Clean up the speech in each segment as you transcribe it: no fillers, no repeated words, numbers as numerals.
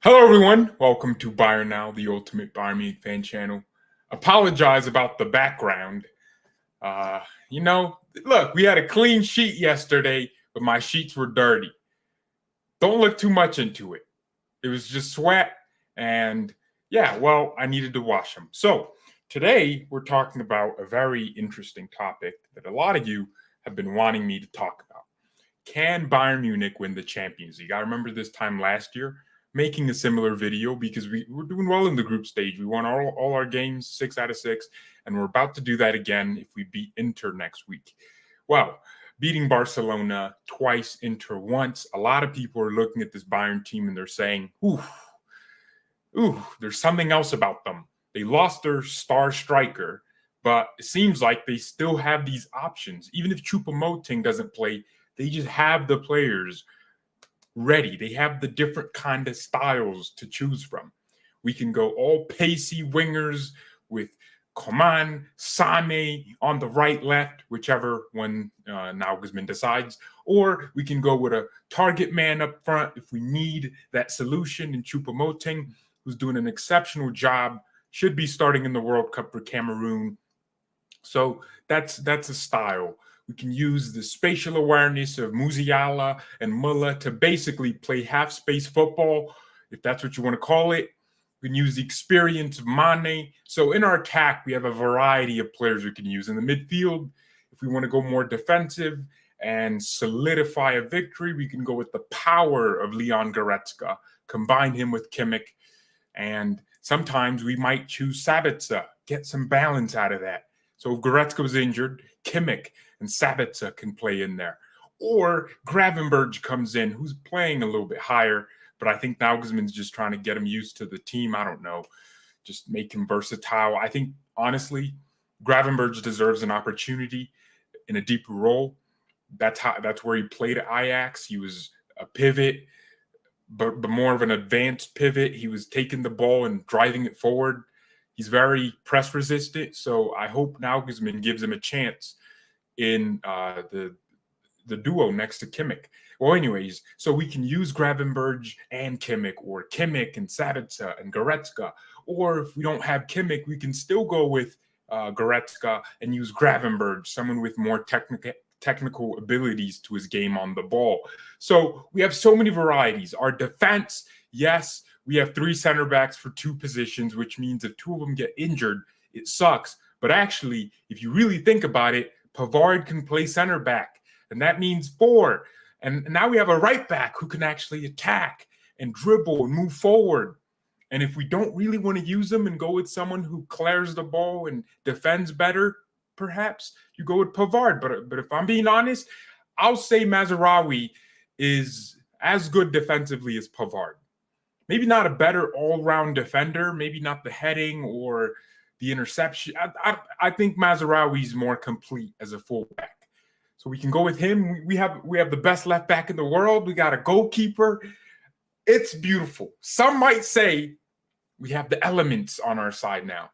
Hello, everyone. Welcome to BayernNow, the ultimate Bayern Munich fan channel. Apologize about the background. Uh, Look, we had a clean sheet yesterday, but my sheets were dirty. Don't look too much into it. It was just sweat, and I needed to wash them. So today we're talking about a very interesting topic that a lot of you have been wanting me to talk about. Can Bayern Munich win the Champions League? I remember this time last year making a similar video because we were doing well in the group stage. We won all our games, 6 out of 6, and we're about to do that again if we beat Inter next week. Well, beating Barcelona twice, Inter once, a lot of people are looking at this Bayern team and they're saying, there's something else about them. They lost their star striker, but it seems like they still have these options. Even if Choupo-Moting doesn't play, they just have the players ready. They have the different kind of styles to choose from. We can go all pacey wingers with Coman, Sane on the right, left, whichever one Nagelsmann decides. Or we can go with a target man up front if we need that solution in Choupo-Moting, who's doing an exceptional job, should be starting in the World Cup for Cameroon. So that's a style. We can use the spatial awareness of Musiala and Muller to basically play half-space football, if that's what you want to call it. We can use the experience of Mane. So in our attack, we have a variety of players we can use. In the midfield, if we want to go more defensive and solidify a victory, we can go with the power of Leon Goretzka, combine him with Kimmich, and sometimes we might choose Sabitzer, get some balance out of that. So if Goretzka was injured, Kimmich and Sabitzer can play in there. Or Gravenberch comes in, who's playing a little bit higher, but I think Nagelsmann's just trying to get him used to the team. I don't know, just make him versatile. I think, honestly, Gravenberch deserves an opportunity in a deeper role. That's where he played at Ajax. He was a pivot, but more of an advanced pivot. He was taking the ball and driving it forward. He's very press resistant, so I hope Nagelsmann gives him a chance in the duo next to Kimmich. Well, anyways, so we can use Gravenberch and Kimmich, or Kimmich and Sabitzer and Goretzka. Or if we don't have Kimmich, we can still go with Goretzka and use Gravenberch, someone with more technical abilities to his game on the ball. So we have so many varieties. Our defense, yes, we have 3 center backs for 2 positions, which means if 2 of them get injured, it sucks. But actually, if you really think about it, Pavard can play center back, and that means 4. And now we have a right back who can actually attack and dribble and move forward. And if we don't really want to use them and go with someone who clears the ball and defends better, perhaps you go with Pavard. But if I'm being honest, I'll say Mazraoui is as good defensively as Pavard. Maybe not a better all-round defender, maybe not the heading or the interception. I think Mazraoui is more complete as a fullback. So we can go with him. We have the best left back in the world. We got a goalkeeper. It's beautiful. Some might say we have the elements on our side now.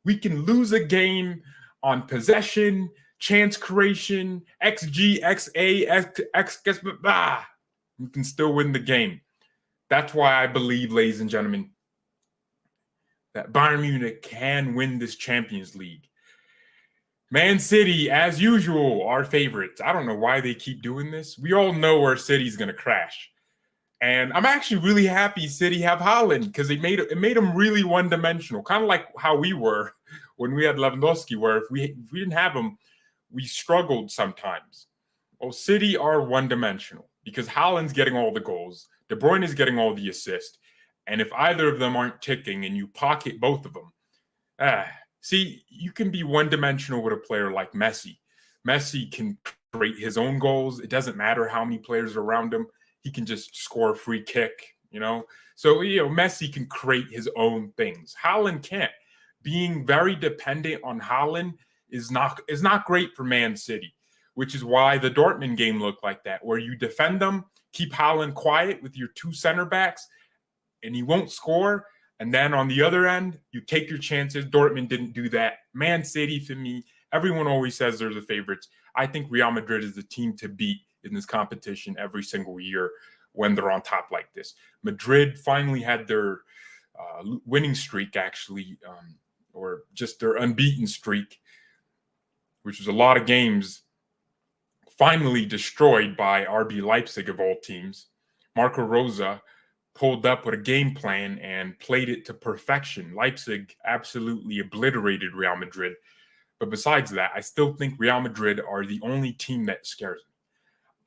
We can lose a game on possession, chance creation, XG, XA, X, we can still win the game. That's why I believe, ladies and gentlemen, that Bayern Munich can win this Champions League. Man City, as usual, our favorites. I don't know why they keep doing this. We all know where City's going to crash. And I'm actually really happy City have Haaland because it made them really one-dimensional, kind of like how we were when we had Lewandowski, where if we didn't have him, we struggled sometimes. Well, City are one-dimensional because Haaland's getting all the goals. De Bruyne is getting all the assists. And if either of them aren't ticking and you pocket both of them, see, you can be one-dimensional with a player like Messi. Messi can create his own goals. It doesn't matter how many players are around him. He can just score a free kick, So, Messi can create his own things. Haaland can't. Being very dependent on Haaland is not great for Man City, which is why the Dortmund game looked like that, where you defend them, keep Haaland quiet with your 2 center backs, and he won't score. And then on the other end, you take your chances. Dortmund didn't do that. Man City, for me, everyone always says they're the favorites. I think Real Madrid is the team to beat in this competition every single year. when they're on top like this. Madrid finally had their winning streak, actually, or just their unbeaten streak, which was a lot of games, finally destroyed by RB Leipzig of all teams. Marco Rosa pulled up with a game plan and played it to perfection. Leipzig absolutely obliterated Real Madrid. But besides that, I still think Real Madrid are the only team that scares me.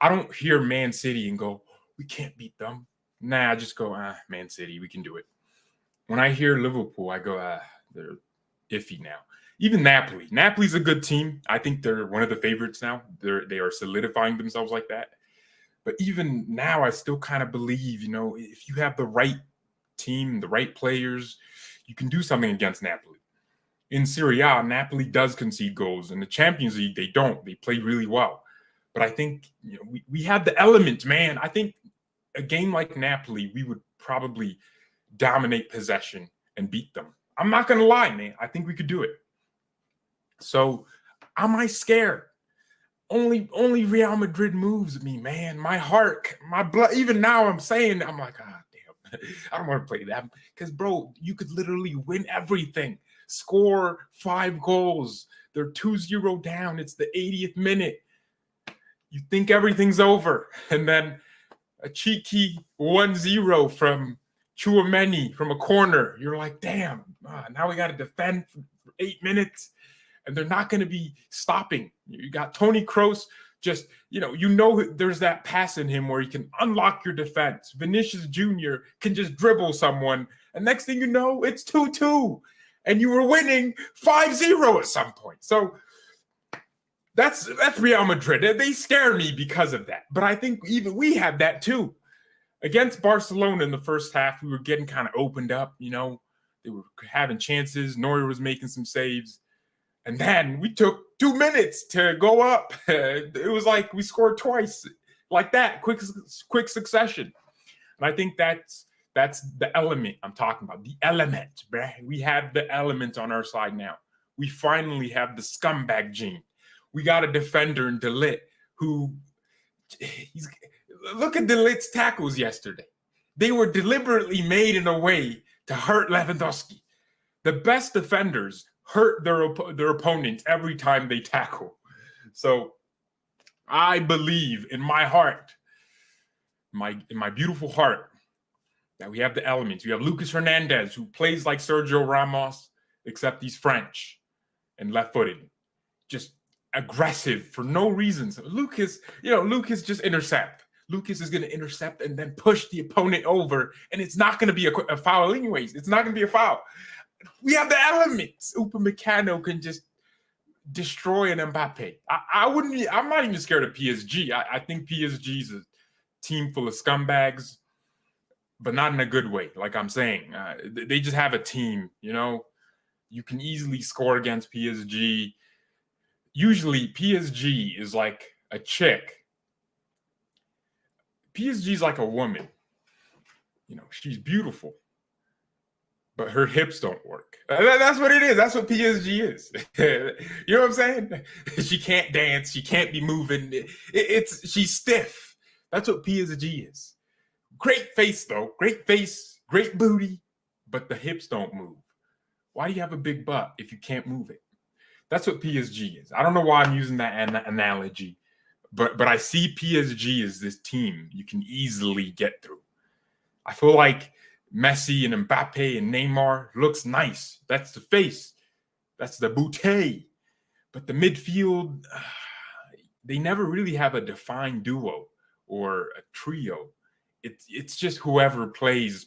I don't hear Man City and go, we can't beat them. Nah, I just go, Man City, we can do it. When I hear Liverpool, I go, they're iffy now. Even Napoli. Napoli's a good team. I think they're one of the favorites now. They are solidifying themselves like that. But even now, I still kind of believe, if you have the right team, the right players, you can do something against Napoli. In Serie A, Napoli does concede goals. In the Champions League, they don't. They play really well. But I think we have the element, man. I think a game like Napoli, we would probably dominate possession and beat them. I'm not going to lie, man. I think we could do it. So am I scared? Only Real Madrid moves me, man. My heart, my blood. Even now I'm like, damn, I don't want to play that. Because, bro, you could literally win everything. Score 5 goals. They're 2-0 down. It's the 80th minute. You think everything's over. And then a cheeky 1-0 from Tchouaméni from a corner. You're like, damn, now we got to defend for 8 minutes. And they're not going to be stopping. You got Toni Kroos just, there's that pass in him where he can unlock your defense. Vinicius Jr. can just dribble someone. And next thing you know, it's 2-2. And you were winning 5-0 at some point. So that's Real Madrid. They scare me because of that. But I think even we have that too. Against Barcelona in the first half, we were getting kind of opened up. They were having chances. Neuer was making some saves. And then we took 2 minutes to go up. It was like we scored twice like that, quick succession. And I think that's the element I'm talking about. The element, bruh. We have the element on our side now. We finally have the scumbag gene. We got a defender in De Ligt look at De Ligt's tackles yesterday. They were deliberately made in a way to hurt Lewandowski. The best defenders hurt their opponents every time they tackle. So I believe in my heart, in my beautiful heart, that we have the elements. We have Lucas Hernandez, who plays like Sergio Ramos, except he's French and left-footed. Just aggressive for no reason. So Lucas just intercept. Lucas is going to intercept and then push the opponent over, and it's not going to be a foul anyways. It's not going to be a foul. We have the elements. Upamecano can just destroy an Mbappe. I'm not even scared of PSG. I think PSG is a team full of scumbags, but not in a good way. Like I'm saying, they just have a team. You can easily score against PSG. Usually, PSG is like a chick. PSG is like a woman. She's beautiful, but her hips don't work. That's what it is. That's what PSG is. You know what I'm saying? She can't dance. She can't be moving. She's stiff. That's what PSG is. Great face, though. Great face, great booty, but the hips don't move. Why do you have a big butt if you can't move it? That's what PSG is. I don't know why I'm using that analogy, but I see PSG as this team you can easily get through. I feel like Messi and Mbappe and Neymar looks nice. That's the face. That's the bouteille. But the midfield, they never really have a defined duo or a trio. It's just whoever plays.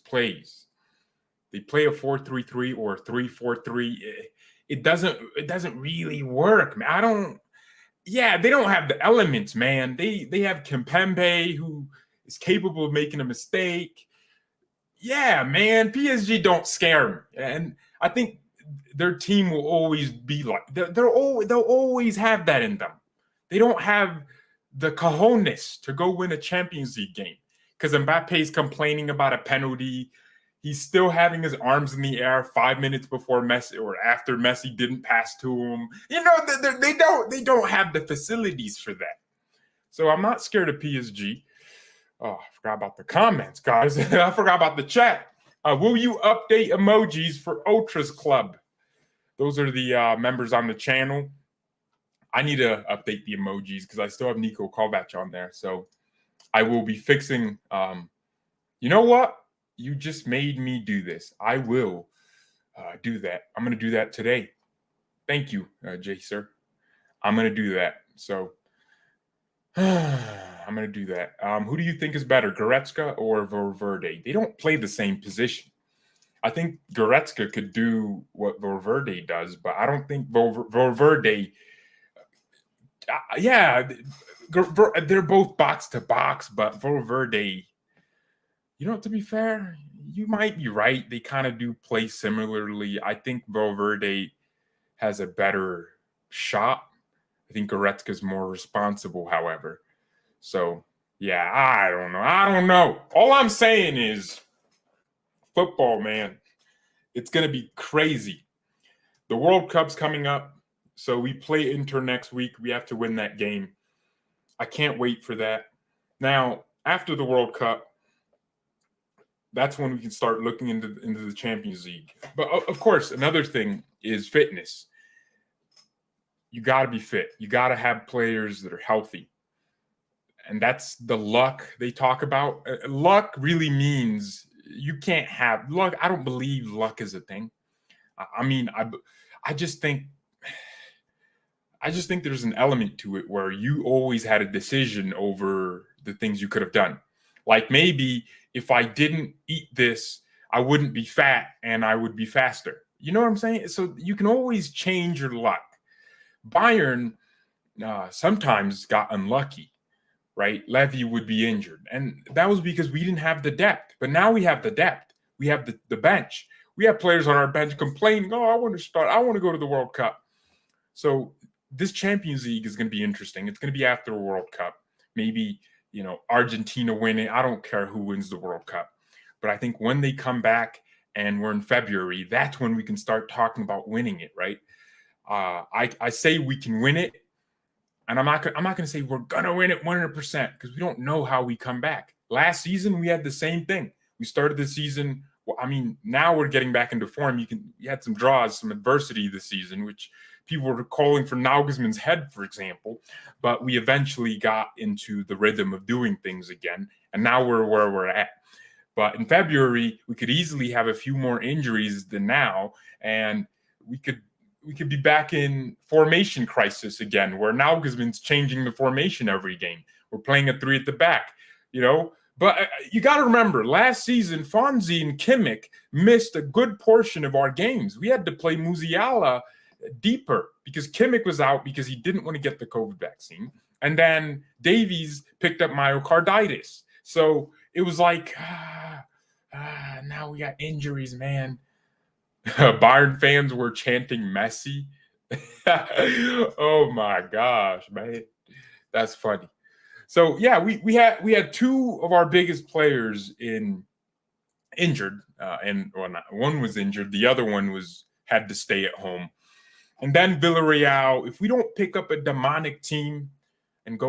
They play a 4-3-3 or a 3-4-3. It doesn't really work, man. They don't have the elements, man. They have Kimpembe, who is capable of making a mistake. Yeah, man, PSG don't scare me. And I think their team will always be like, they'll always have that in them. They don't have the cojones to go win a Champions League game because Mbappe's complaining about a penalty. He's still having his arms in the air 5 minutes before Messi or after Messi didn't pass to him. They don't have the facilities for that. So I'm not scared of PSG. Oh, I forgot about the comments, guys. I forgot about the chat. Will you update emojis for Ultras Club? Those are the members on the channel. I need to update the emojis because I still have Nico Kovac on there. So I will be fixing. You know what? You just made me do this. I will do that. I'm going to do that today. Thank you, Jay, sir. I'm going to do that. So I'm going to do that. Who do you think is better, Goretzka or Valverde? They don't play the same position. I think Goretzka could do what Valverde does, but I don't think Valverde. Yeah, they're both box to box, but Valverde. To be fair, you might be right. They kind of do play similarly. I think Valverde has a better shot. I think Goretzka is more responsible, however. So, yeah, I don't know. All I'm saying is football, man. It's going to be crazy. The World Cup's coming up. So we play Inter next week. We have to win that game. I can't wait for that. Now, after the World Cup, that's when we can start looking into the Champions League. But, of course, another thing is fitness. You got to be fit. You got to have players that are healthy. And that's the luck they talk about. Luck really means you can't have luck. I don't believe luck is a thing. I just think there's an element to it where you always had a decision over the things you could have done. Like maybe if I didn't eat this, I wouldn't be fat and I would be faster. You know what I'm saying? So you can always change your luck. Bayern sometimes got unlucky, right? Levy would be injured. And that was because we didn't have the depth. But now we have the depth. We have the bench. We have players on our bench complaining, I want to start. I want to go to the World Cup. So this Champions League is going to be interesting. It's going to be after the World Cup. Maybe, Argentina winning. I don't care who wins the World Cup. But I think when they come back and we're in February, that's when we can start talking about winning it, right? I say we can win it. And I'm not going to say we're going to win it 100% because we don't know how we come back. Last season, we had the same thing. We started the season. Now we're getting back into form. You had some draws, some adversity this season, which people were calling for Nagelsmann's head, for example. But we eventually got into the rhythm of doing things again. And now we're where we're at. But in February, we could easily have a few more injuries than now. And we could be back in formation crisis again, where Nagelsmann's changing the formation every game. We're playing a 3 at the back, But you got to remember, last season, Fonzie and Kimmich missed a good portion of our games. We had to play Musiala deeper because Kimmich was out because he didn't want to get the COVID vaccine. And then Davies picked up myocarditis. So it was like, now we got injuries, man. Bayern fans were chanting Messi. Oh my gosh, man. That's funny. So yeah, we had two of our biggest players injured, and one was injured, the other one had to stay at home. And then Villarreal, if we don't pick up a demonic team and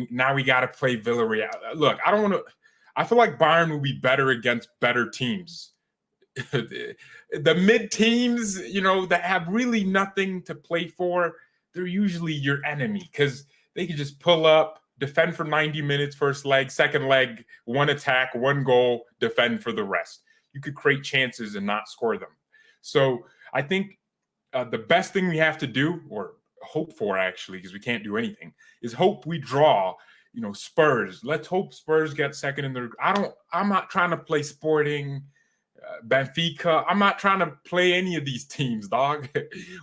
now we got to play Villarreal. Look, I feel like Bayern will be better against better teams. The mid teams, that have really nothing to play for, they're usually your enemy because they can just pull up, defend for 90 minutes, first leg, second leg, one attack, one goal, defend for the rest. You could create chances and not score them. So I think the best thing we have to do, or hope for actually, because we can't do anything, is hope we draw. Spurs. Let's hope Spurs get second in their. I'm not trying to play Sporting. Benfica. I'm not trying to play any of these teams, dog.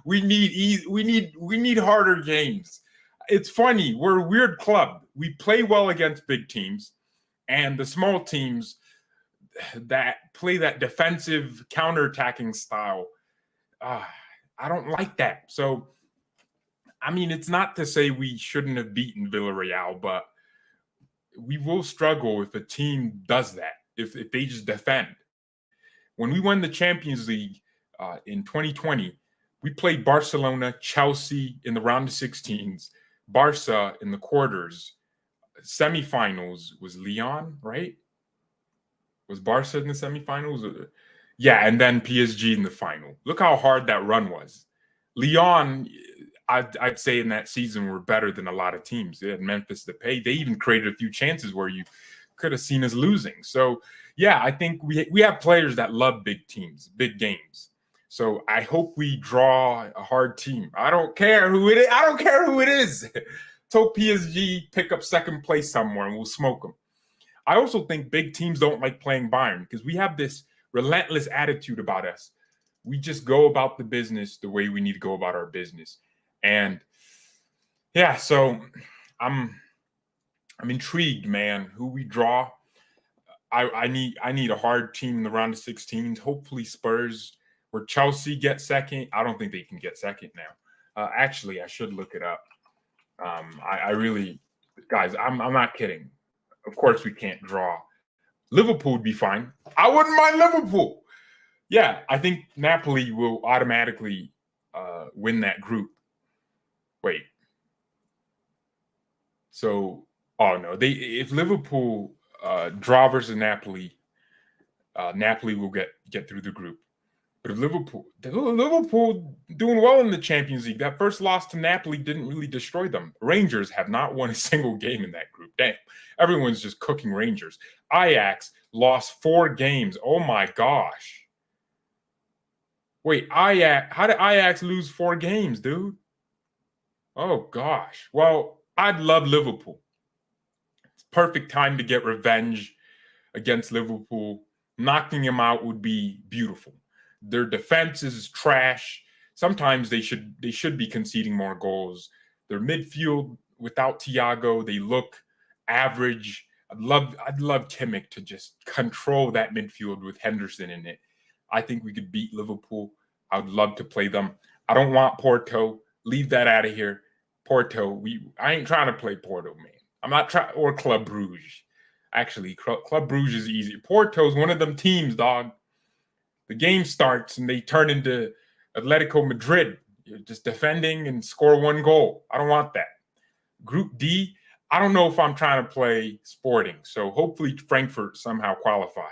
We need harder games. It's funny. We're a weird club. We play well against big teams, and the small teams that play that defensive counterattacking style. I don't like that. So, it's not to say we shouldn't have beaten Villarreal, but we will struggle if a team does that. If they just defend. When we won the Champions League in 2020, we played Barcelona, Chelsea in the round of 16s, Barca in the quarters, semifinals was Lyon, right? Was Barca in the semifinals? Yeah, and then PSG in the final. Look how hard that run was. Lyon, I'd say in that season were better than a lot of teams. They had Memphis to pay. They even created a few chances where you could have seen us losing. So yeah, I think we have players that love big teams, big games. So I hope we draw a hard team. I don't care who it is. I don't care who it is. Hope PSG pick up second place somewhere and we'll smoke them. I also think big teams don't like playing Bayern because we have this relentless attitude about us. We just go about the business the way we need to go about our business. And yeah, so I'm intrigued, man, who we draw. I need a hard team in the round of 16s. Hopefully Spurs or Chelsea get second. I don't think they can get second now. Actually, I should look it up. I really, guys, I'm not kidding. Of course, we can't draw. Liverpool would be fine. I wouldn't mind Liverpool. Yeah, I think Napoli will automatically win that group. Wait. So, oh no, if Liverpool draw versus Napoli, Napoli will get through the group. But if Liverpool doing well in the Champions League, that first loss to Napoli didn't really destroy them. Rangers have not won a single game in that group. Damn, everyone's just cooking Rangers. Ajax lost 4 games. Oh my gosh. Wait, Ajax? How did Ajax lose 4 games, dude? Oh gosh. Well, I'd love Liverpool. It's perfect time to get revenge against Liverpool. Knocking them out would be beautiful. Their defense is trash. Sometimes they should be conceding more goals. Their midfield without Thiago, they look average. I'd love Kimmich to just control that midfield with Henderson in it. I think we could beat Liverpool. I would love to play them. I don't want Porto. Leave that out of here. Porto, I ain't trying to play Porto, man. I'm not trying, or Club Brugge. Actually, Club Brugge is easy. Porto's one of them teams, dog. The game starts and they turn into Atletico Madrid. You're just defending and score 1 goal. I don't want that. Group D, I don't know if I'm trying to play Sporting. So hopefully Frankfurt somehow qualify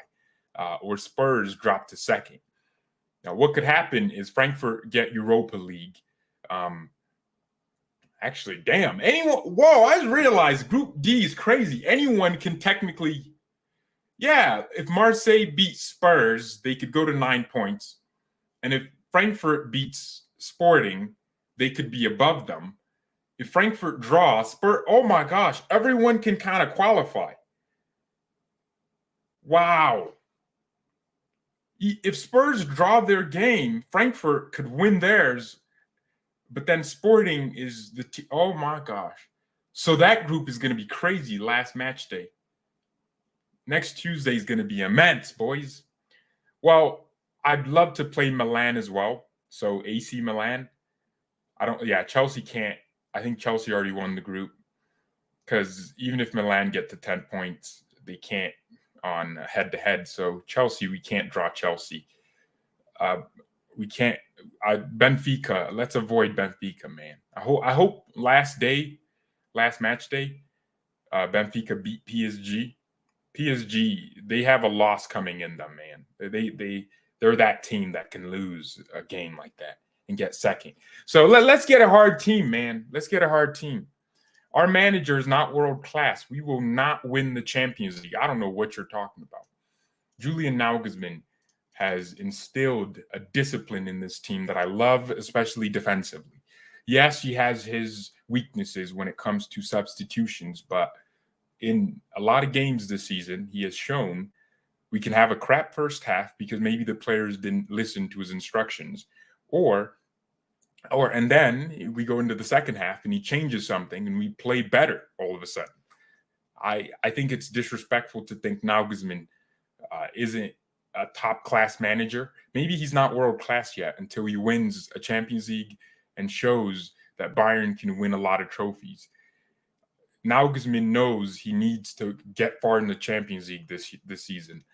or Spurs drop to second. Now, what could happen is Frankfurt get Europa League. Actually, damn. Whoa, I just realized Group D is crazy. Anyone can technically, yeah, if Marseille beats Spurs, they could go to 9 points. And if Frankfurt beats Sporting, they could be above them. If Frankfurt draws, oh my gosh, everyone can kind of qualify. Wow. If Spurs draw their game, Frankfurt could win theirs. But then Sporting is oh my gosh. So that group is going to be crazy last match day. Next Tuesday is going to be immense, boys. Well, I'd love to play Milan as well. So AC Milan. Chelsea can't. I think Chelsea already won the group. Because even if Milan get to 10 points, they can't on head-to-head. So Chelsea, we can't draw Chelsea. We can't. Benfica, let's avoid Benfica, man. I hope last match day, Benfica beat PSG. PSG, they have a loss coming in them, man. They're that team that can lose a game like that and get second. So let's get a hard team, man. Let's get a hard team. Our manager is not world class. We will not win the Champions League. I don't know what you're talking about. Julian Nagelsmann has instilled a discipline in this team that I love, especially defensively. Yes, he has his weaknesses when it comes to substitutions, but in a lot of games this season, he has shown we can have a crap first half because maybe the players didn't listen to his instructions, and then we go into the second half and he changes something and we play better all of a sudden. I think it's disrespectful to think Nagelsmann isn't a top-class manager. Maybe he's not world-class yet until he wins a Champions League and shows that Bayern can win a lot of trophies. Nagelsmann knows he needs to get far in the Champions League this season.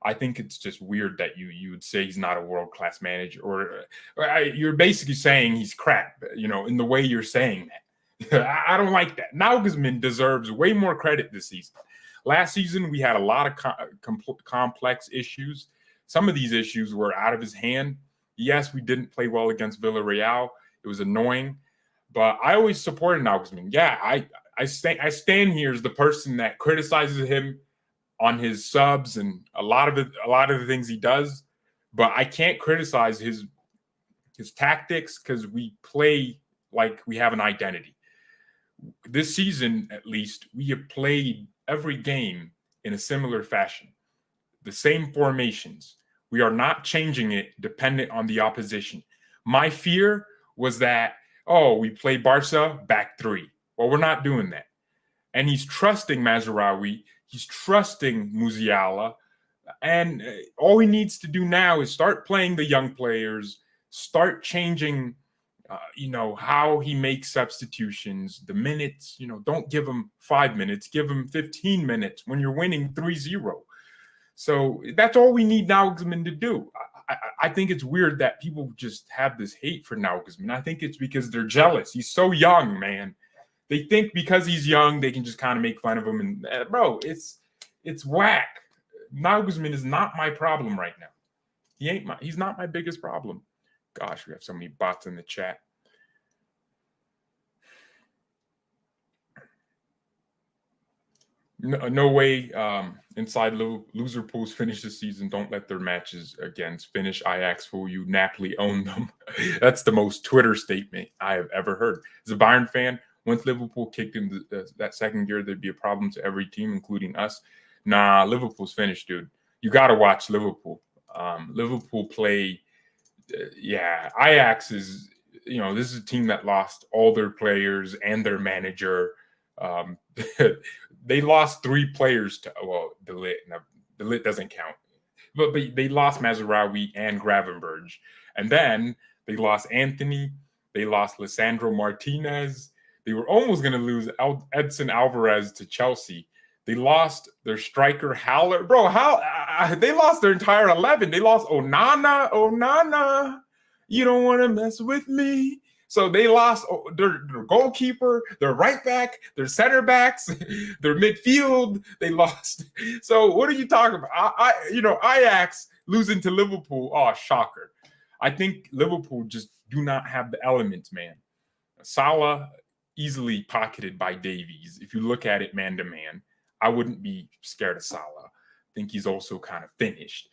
I think it's just weird that you would say he's not a world-class manager, or you're basically saying he's crap, in the way you're saying that. I don't like that. Nagelsmann deserves way more credit this season. Last season, we had a lot of complex issues. Some of these issues were out of his hand. Yes, we didn't play well against Villarreal. It was annoying, but I always supported Nagelsmann. Yeah, I stand here as the person that criticizes him on his subs and a lot of the things he does, but I can't criticize his tactics because we play like we have an identity. This season, at least, we have played every game in a similar fashion, the same formations. We are not changing it dependent on the opposition. My fear was that, we play Barca back three. Well, we're not doing that. And he's trusting Mazraoui. He's trusting Musiala. And all he needs to do now is start playing the young players, start changing how he makes substitutions, the minutes. Don't give him 5 minutes, give him 15 minutes when you're winning 3-0. So that's all we need Nagelsmann to do. I think it's weird that people just have this hate for Nagelsmann. I think it's because they're jealous. He's so young, man. They think because he's young, they can just kind of make fun of him. And bro, it's whack. Nagelsmann is not my problem right now. He's not my biggest problem. Gosh, we have so many bots in the chat. No way inside loser pools finish the season. Don't let their matches against Finnish Ajax fool you. Napoli own them. That's the most Twitter statement I have ever heard. As a Bayern fan, once Liverpool kicked in that second gear, there'd be a problem to every team, including us. Nah, Liverpool's finished, dude. You got to watch Liverpool. Liverpool play... Ajax is, this is a team that lost all their players and their manager. They lost 3 players to, De Ligt. Now, De Ligt doesn't count. But they lost Mazraoui and Gravenberch. And then they lost Anthony. They lost Lisandro Martinez. They were almost going to lose Edson Alvarez to Chelsea. They lost their striker Haller. Bro, they lost their entire 11. They lost Onana. You don't want to mess with me. So they lost their goalkeeper, their right back, their center backs, their midfield. They lost. So what are you talking about? Ajax losing to Liverpool. Oh, shocker. I think Liverpool just do not have the elements, man. Salah easily pocketed by Davies. If you look at it man to man, I wouldn't be scared of Salah. I think he's also kind of finished.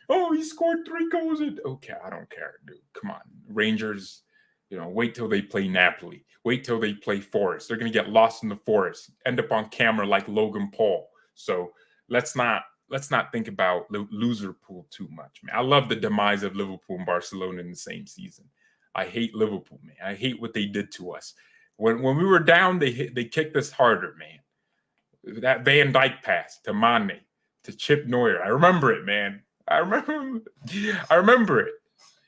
He scored 3 goals. Okay, I don't care, dude. Come on. Rangers, wait till they play Napoli. Wait till they play Forest. They're going to get lost in the forest, end up on camera like Logan Paul. So let's not think about loser pool too much, man. I love the demise of Liverpool and Barcelona in the same season. I hate Liverpool, man. I hate what they did to us. When we were down, they kicked us harder, man. That Van Dijk pass to Mane, to Chip Neuer. I remember it, man. I remember it.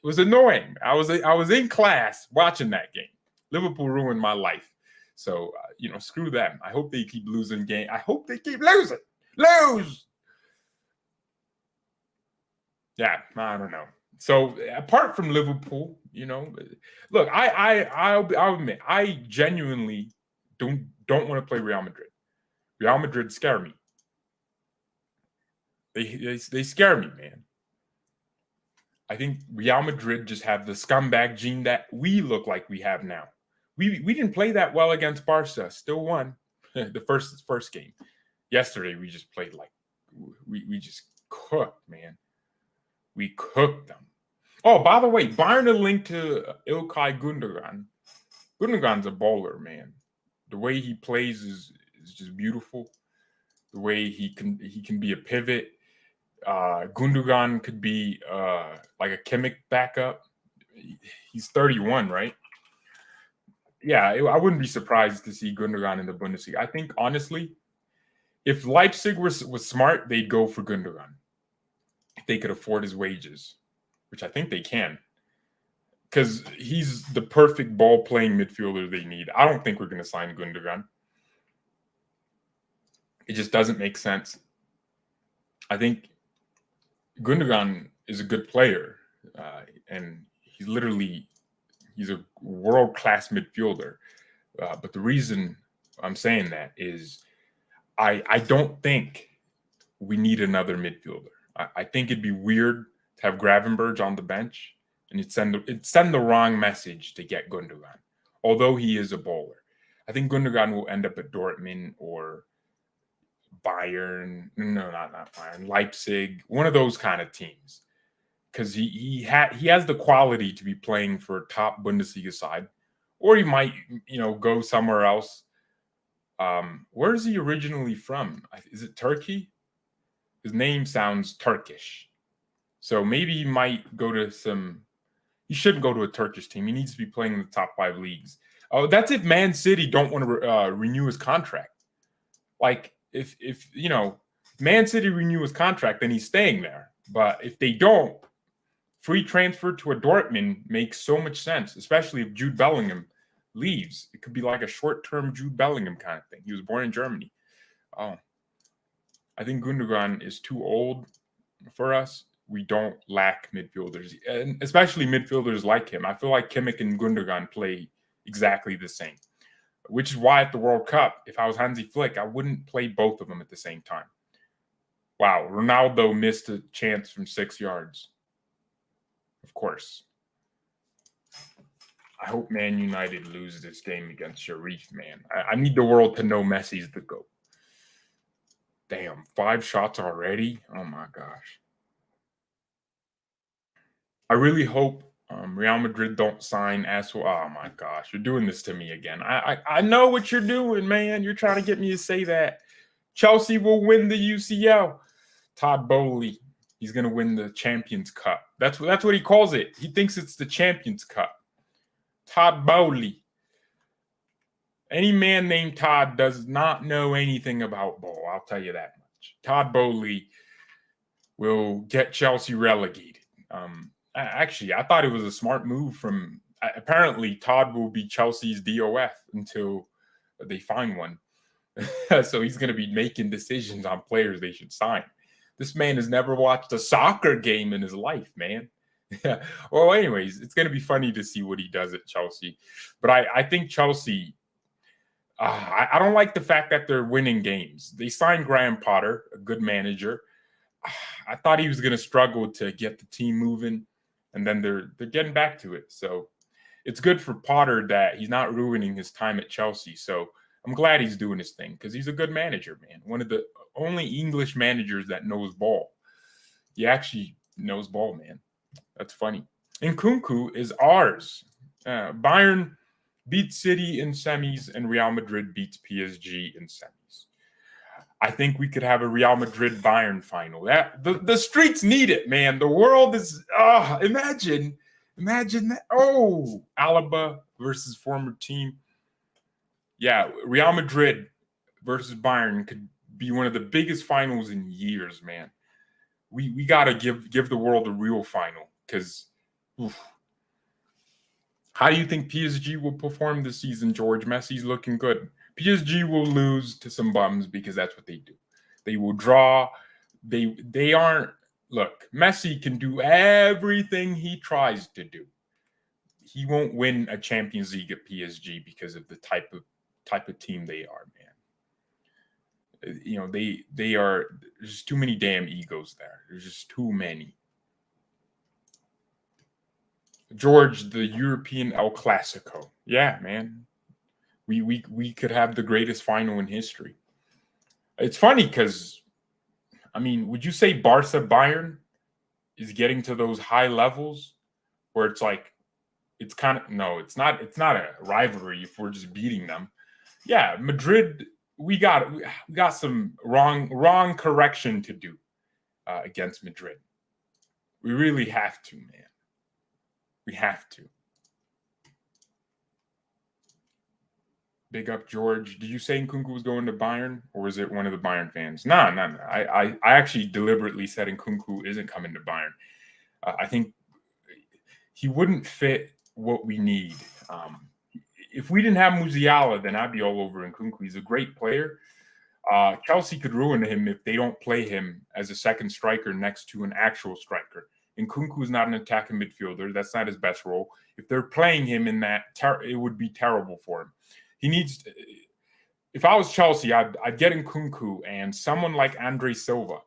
It was annoying. I was in class watching that game. Liverpool ruined my life. So, screw them. I hope they keep losing game. I hope they keep losing. Lose! Yeah, I don't know. So, apart from Liverpool, look, I'll admit, I genuinely don't want to play Real Madrid. Real Madrid scare me. They scare me, man. I think Real Madrid just have the scumbag gene that we look like we have now. We didn't play that well against Barca. Still won the first game. Yesterday we just played like we just cooked, man. We cooked them. Oh, by the way, Bayern a link to Ilkay Gundogan. Gundogan's a bowler, man. The way he plays is just beautiful. The way he can be a pivot. Gundogan could be like a Kimmich backup. He's 31, right? Yeah, I wouldn't be surprised to see Gundogan in the Bundesliga. I think, honestly, if Leipzig was smart, they'd go for Gundogan. If they could afford his wages, which I think they can. Because he's the perfect ball-playing midfielder they need. I don't think we're going to sign Gundogan. It just doesn't make sense. I think Gundogan is a good player, and he's a world-class midfielder. But the reason I'm saying that is I don't think we need another midfielder. I think it'd be weird to have Gravenberch on the bench, and it'd send the wrong message to get Gundogan, although he is a bowler. I think Gundogan will end up at Dortmund or Bayern. No, not Bayern. Leipzig, one of those kind of teams, because he has the quality to be playing for a top Bundesliga side, or he might go somewhere else. Where is he originally from? Is it Turkey? His name sounds Turkish. So maybe he might go to he shouldn't go to a Turkish team. He needs to be playing in the top 5 leagues. Oh, that's if Man City don't want to renew his contract. Like, if Man City renew his contract, then he's staying there. But if they don't, free transfer to a Dortmund makes so much sense, especially if Jude Bellingham leaves. It could be like a short-term Jude Bellingham kind of thing. He was born in Germany. Oh, I think Gundogan is too old for us. We don't lack midfielders, and especially midfielders like him. I feel like Kimmich and Gundogan play exactly the same, which is why at the World Cup, if I was Hansi Flick, I wouldn't play both of them at the same time. Wow, Ronaldo missed a chance from 6 yards. Of course. I hope Man United lose this game against Sharif, man. I need the world to know Messi's the GOAT. Damn, 5 shots already? Oh, my gosh. I really hope Real Madrid don't sign Aswell. Oh, my gosh. You're doing this to me again. I know what you're doing, man. You're trying to get me to say that. Chelsea will win the UCL. Todd Bowley, he's going to win the Champions Cup. That's what he calls it. He thinks it's the Champions Cup. Todd Bowley. Any man named Todd does not know anything about ball. I'll tell you that much. Todd Bowley will get Chelsea relegated. Actually, I thought it was a smart move from. Apparently, Todd will be Chelsea's DOF until they find one. So he's going to be making decisions on players they should sign. This man has never watched a soccer game in his life, man. Well, anyways, it's going to be funny to see what he does at Chelsea. But I think Chelsea. I don't like the fact that they're winning games. They signed Graham Potter, a good manager. I thought he was going to struggle to get the team moving, and then they're getting back to it. So it's good for Potter that he's not ruining his time at Chelsea. So I'm glad he's doing his thing because he's a good manager, man. One of the only English managers that knows ball. He actually knows ball, man. That's funny. And Nkunku is ours. Bayern beats City in semis, and Real Madrid beats PSG in semis. I think we could have a Real Madrid-Bayern final. The streets need it, man. The world is imagine that. Oh, Alaba versus former team. Yeah, Real Madrid versus Bayern could be one of the biggest finals in years, man. We gotta give the world a real final because. How do you think PSG will perform this season, George? Messi's looking good. PSG will lose to some bums because that's what they do. They will draw. They aren't. Look, Messi can do everything he tries to do. He won't win a Champions League at PSG because of the type of team they are, man. They are. There's too many damn egos there. There's just too many. George, the European El Clasico. Yeah, man. We could have the greatest final in history. It's funny because, would you say Barca Bayern is getting to those high levels where it's like, it's not a rivalry if we're just beating them. Yeah, Madrid, we got some wrong correction to do against Madrid. We really have to, man. We have to. Big up, George. Did you say Nkunku was going to Bayern, or was it one of the Bayern fans? No. I actually deliberately said Nkunku isn't coming to Bayern. I think he wouldn't fit what we need. If we didn't have Musiala, then I'd be all over Nkunku. He's a great player. Chelsea could ruin him if they don't play him as a second striker next to an actual striker. Nkunku is not an attacking midfielder. That's not his best role. If they're playing him in that, it would be terrible for him. He needs. If I was Chelsea, I'd get Nkunku and someone like Andre Silva.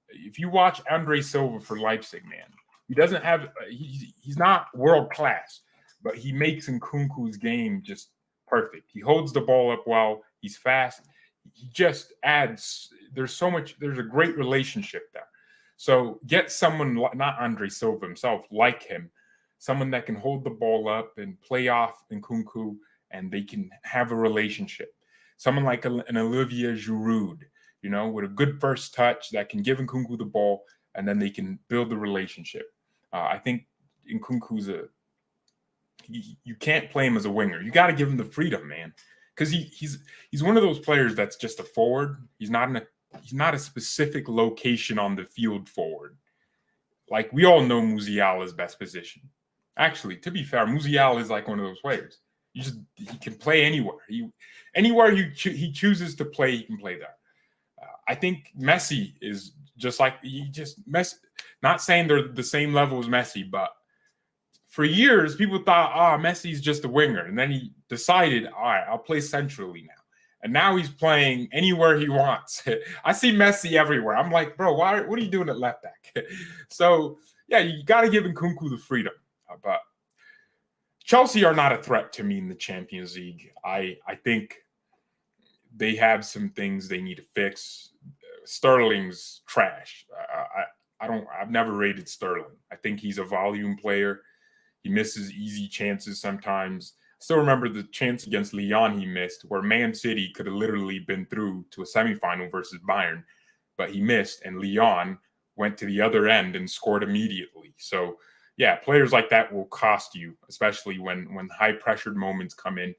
If you watch Andre Silva for Leipzig, man, he doesn't have. He's not world class, but he makes Nkunku's game just perfect. He holds the ball up well. He's fast. He just adds. There's so much. There's a great relationship there. So get someone not Andre Silva himself, like him, someone that can hold the ball up and play off Nkunku, and they can have a relationship. Someone like an Olivier Giroud, with a good first touch that can give Nkunku the ball, and then they can build the relationship. I think Nkunku's you can't play him as a winger. You got to give him the freedom, man, because he's one of those players that's just a forward. He's not a specific location on the field forward. Like, we all know Musiala's best position. Actually, to be fair, Musiala is like one of those players. He can play anywhere. Anywhere he chooses to play, he can play there. I think Messi is just like Messi. Not saying they're the same level as Messi, but for years people thought, Messi's just a winger, and then he decided, all right, I'll play centrally now. And now he's playing anywhere he wants. I see Messi everywhere. I'm like, bro, what are you doing at left back? So, yeah, you got to give Nkunku the freedom. But Chelsea are not a threat to me in the Champions League. I think they have some things they need to fix. Sterling's trash. I've never rated Sterling. I think he's a volume player. He misses easy chances sometimes. Still remember the chance against Lyon he missed, where Man City could have literally been through to a semifinal versus Bayern, but he missed, and Lyon went to the other end and scored immediately. So, yeah, players like that will cost you, especially when high-pressured moments come in.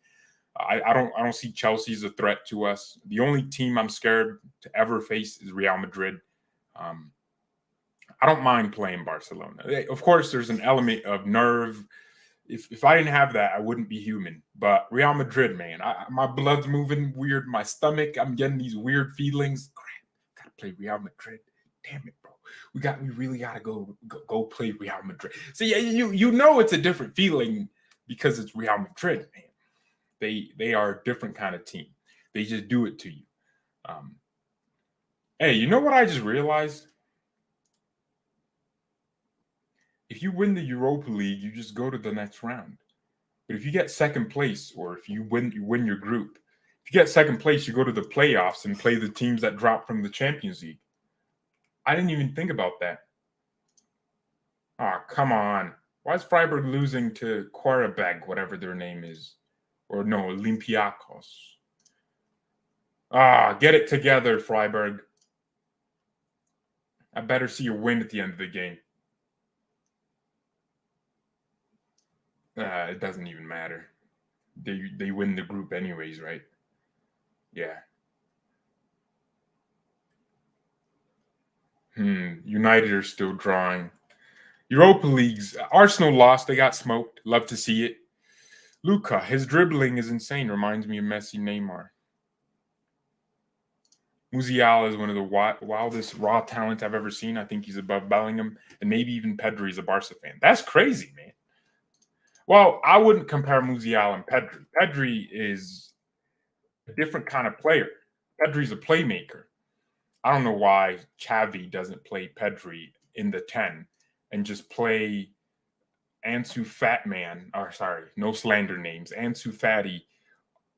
I don't see Chelsea as a threat to us. The only team I'm scared to ever face is Real Madrid. I don't mind playing Barcelona. Of course, there's an element of nerve. If I didn't have that, I wouldn't be human. But Real Madrid, man, my blood's moving weird. My stomach, I'm getting these weird feelings. Crap, gotta play Real Madrid. Damn it, bro. We really gotta go play Real Madrid. So yeah, you know it's a different feeling because it's Real Madrid, man. They are a different kind of team. They just do it to you. Hey, you know what I just realized? If you win the Europa League, you just go to the next round. But if you get second place, or if you win your group, if you get second place, you go to the playoffs and play the teams that drop from the Champions League. I didn't even think about that. Come on. Why is Freiburg losing to Quarabag, whatever their name is? Or no, Olympiacos. Get it together, Freiburg. I better see a win at the end of the game. It doesn't even matter. They win the group anyways, right? Yeah. United are still drawing. Europa Leagues. Arsenal lost. They got smoked. Love to see it. Luka, his dribbling is insane. Reminds me of Messi, Neymar. Musiala is one of the wildest raw talents I've ever seen. I think he's above Bellingham, and maybe even Pedri is a Barca fan. That's crazy, man. Well, I wouldn't compare Musiala and Pedri. Pedri is a different kind of player. Pedri's a playmaker. I don't know why Xavi doesn't play Pedri in the 10 and just play Ansu Fatman, no slander names, Ansu Fati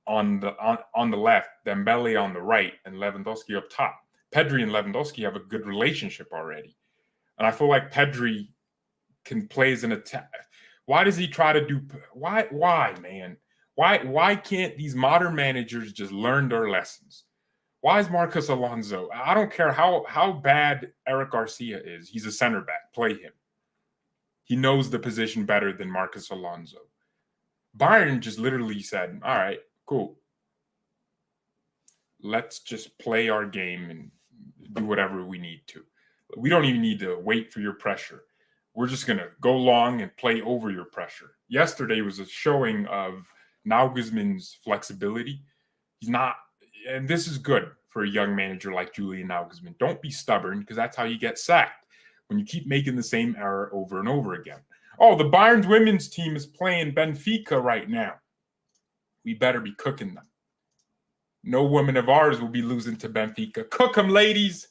on the left, Dembele on the right, and Lewandowski up top. Pedri and Lewandowski have a good relationship already. And I feel like Pedri can play as an attack. Why does he try to do why, man? Why can't these modern managers just learn their lessons? Why is Marcos Alonso? I don't care how bad Eric Garcia is. He's a center back. Play him. He knows the position better than Marcos Alonso. Bayern just literally said, all right, cool. Let's just play our game and do whatever we need to. We don't even need to wait for your pressure. We're just going to go long and play over your pressure. Yesterday was a showing of Nagelsmann's flexibility. He's not, and this is good for a young manager like Julian Nagelsmann. Don't be stubborn, because that's how you get sacked, when you keep making the same error over and over again. Oh, the Bayern's women's team is playing Benfica right now. we better be cooking them. No women of ours will be losing to Benfica. Cook them, ladies.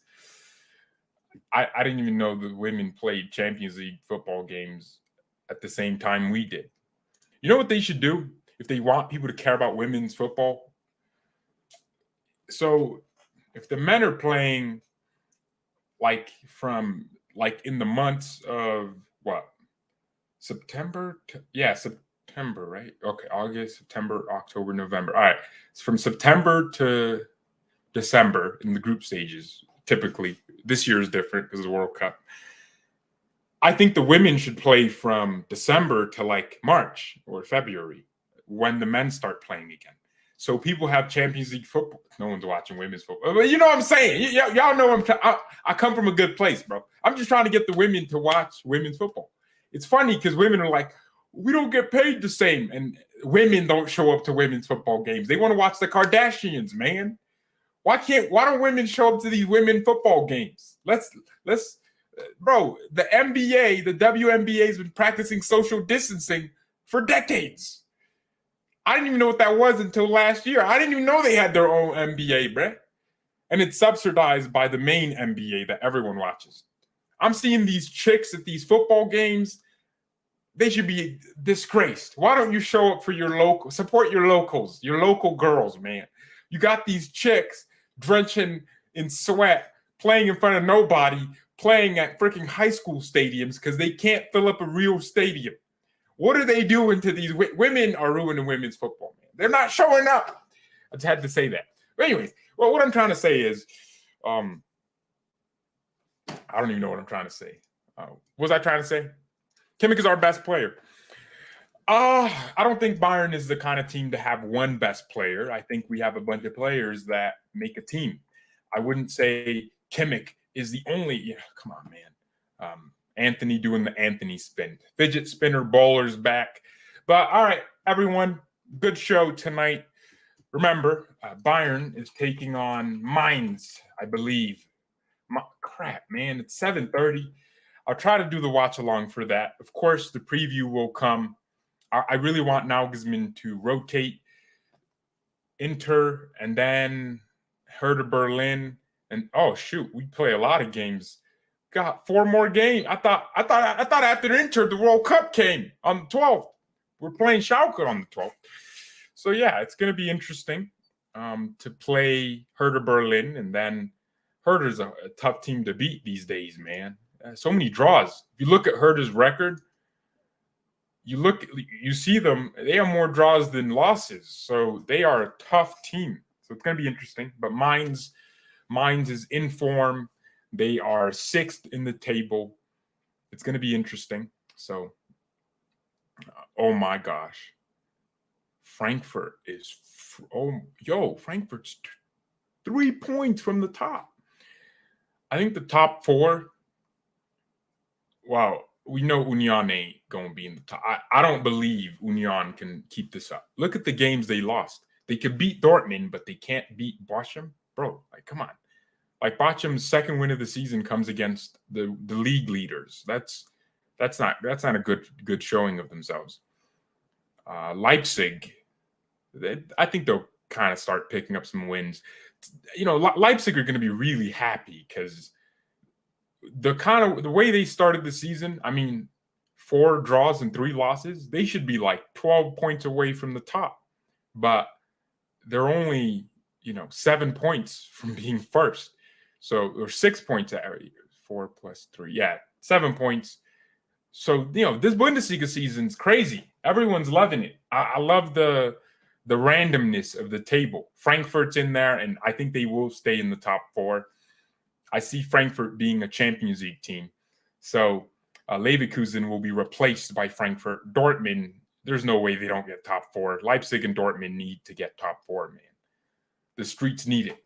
I didn't even know the women played Champions League football games at the same time we did. You know what they should do if they want people to care about women's football? So if the men are playing in the months of what? September, right? Okay, August, September, October, November. All right, it's from September to December in the group stages. Typically, this year is different because of the World Cup. I think the women should play from December to March or February when the men start playing again. So people have Champions League football. No one's watching women's football. But you know what I'm saying? Y'all know I come from a good place, bro. I'm just trying to get the women to watch women's football. It's funny because women are like, we don't get paid the same. And women don't show up to women's football games. They want to watch the Kardashians, man. Why don't women show up to these women football games? Bro, the NBA, the WNBA has been practicing social distancing for decades. I didn't even know what that was until last year. I didn't even know they had their own NBA, bruh. And it's subsidized by the main NBA that everyone watches. I'm seeing these chicks at these football games. They should be disgraced. Why don't you show up for support your locals, your local girls, man. You got these chicks drenching in sweat, playing in front of nobody, playing at freaking high school stadiums because they can't fill up a real stadium. What are they doing to these women? Are ruining women's football, man. They're not showing up. I just had to say that. But anyways, what I'm trying to say is, I don't even know what I'm trying to say. What was I trying to say? Kimmich is our best player. I don't think Bayern is the kind of team to have one best player. I think we have a bunch of players that make a team. I wouldn't say Kimmich is the only. Yeah, come on, man. Anthony doing the Anthony spin. Fidget spinner bowlers back. But all right, everyone, good show tonight. Remember, Bayern is taking on Mainz, I believe. Crap, man, it's 7:30. I'll try to do the watch along for that. Of course, the preview will come. I really want Nagelsmann to rotate Inter and then Hertha Berlin. And oh shoot, we play a lot of games. Got 4 more games. I thought after Inter, the World Cup came on the 12th. We're playing Schalke on the 12th. So yeah, it's going to be interesting to play Hertha Berlin, and then Hertha's a tough team to beat these days, man. So many draws. If you look at Hertha's record, you see them. They have more draws than losses, so they are a tough team. So it's going to be interesting. But Mainz is in form. They are 6th in the table. It's going to be interesting. So, oh my gosh. Frankfurt is, Frankfurt's 3 points from the top. I think the top 4, wow, we know Union ain't going to be in the top. I don't believe Union can keep this up. Look at the games they lost. They could beat Dortmund, but they can't beat Bochum. Bro, come on. Bochum's second win of the season comes against the league leaders. That's not a good showing of themselves. Leipzig, I think they'll kind of start picking up some wins. Leipzig are going to be really happy because the way they started the season, 4 draws and 3 losses, they should be 12 points away from the top, but they're only 7 points from being first. So, or 6 points at 4 plus 3. Yeah, 7 points. So, this Bundesliga season's crazy. Everyone's loving it. I love the randomness of the table. Frankfurt's in there, and I think they will stay in the top 4. I see Frankfurt being a Champions League team. So, Leverkusen will be replaced by Frankfurt. Dortmund, there's no way they don't get top 4. Leipzig and Dortmund need to get top 4, man. The streets need it.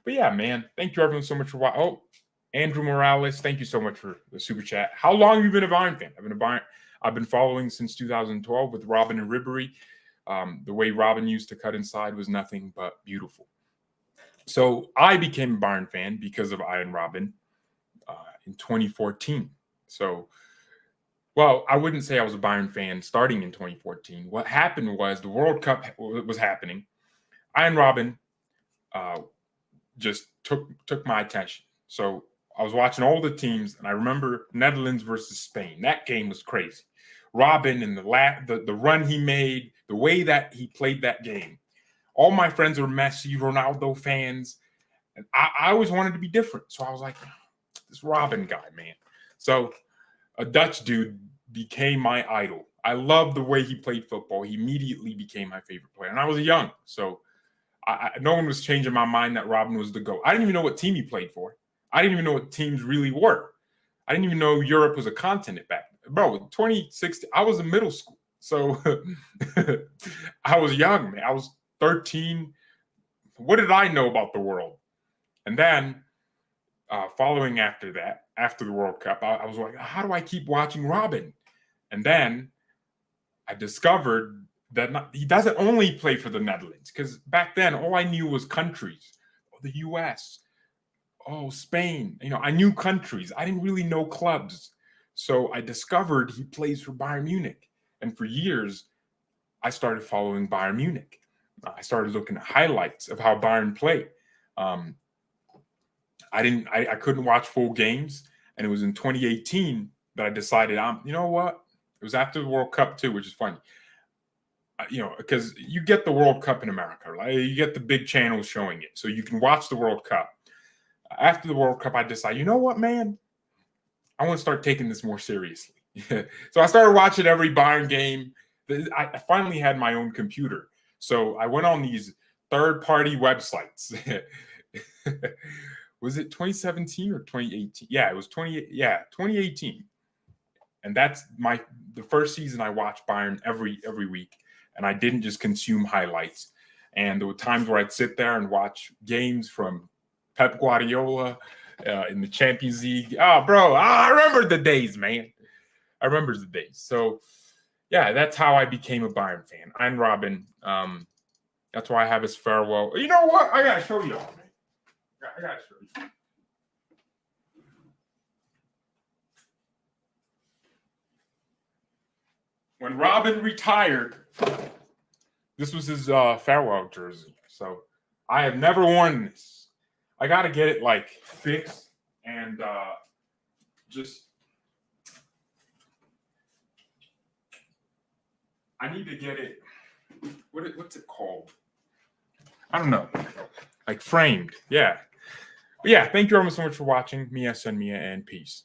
But yeah, man, thank you everyone so much for watching. Oh, Andrew Morales, thank you so much for the super chat. How long have you been a Bayern fan? I've been following since 2012 with Robin and Ribery. The way Robin used to cut inside was nothing but beautiful. So I became a Bayern fan because of Ian Robin in 2014. So Well, I wouldn't say I was a Bayern fan starting in 2014. What happened was the World Cup was happening. Iron Robin just took my attention. So I was watching all the teams, and I remember Netherlands versus Spain. That game was crazy. Robin and the run he made, the way that he played that game. All my friends are Messi, Ronaldo fans, and I always wanted to be different. So I was like, this Robin guy, man. So a Dutch dude became my idol. I loved the way he played football. He immediately became my favorite player, and I was young, so no one was changing my mind that Robin was the GOAT. I didn't even know what team he played for. I didn't even know what teams really were. I didn't even know Europe was a continent back then. Bro, 2016, I was in middle school. So I was young, man. I was 13. What did I know about the world? And then following after that, after the World Cup, I was like, how do I keep watching Robin? And then I discovered that he doesn't only play for the Netherlands, because back then all I knew was countries. Oh, the US, oh, Spain. I knew countries. I didn't really know clubs. So I discovered he plays for Bayern Munich. And for years, I started following Bayern Munich. I started looking at highlights of how Bayern played. I couldn't watch full games. And it was in 2018 that I decided, you know what? It was after the World Cup too, which is funny. Because you get the World Cup in America, right? You get the big channels showing it, so you can watch the World Cup. After the World Cup, I decided, you know what, man? I want to start taking this more seriously. So I started watching every Bayern game. I finally had my own computer, so I went on these third-party websites. Was it 2017 or 2018? Yeah, it was 2018. And that's the first season I watched Bayern every week. And I didn't just consume highlights. And there were times where I'd sit there and watch games from Pep Guardiola in the Champions League. Oh, bro, I remember the days, man. I remember the days. So, yeah, that's how I became a Bayern fan. I'm Robin. That's why I have his farewell. You know what? I got to show you all, man. I got to show you. When Robin retired, this was his farewell jersey. So I have never worn this. I got to get it fixed and just. I need to get it. What's it called? I don't know. Framed. Yeah. But yeah. Thank you all so much for watching. Mia, and peace.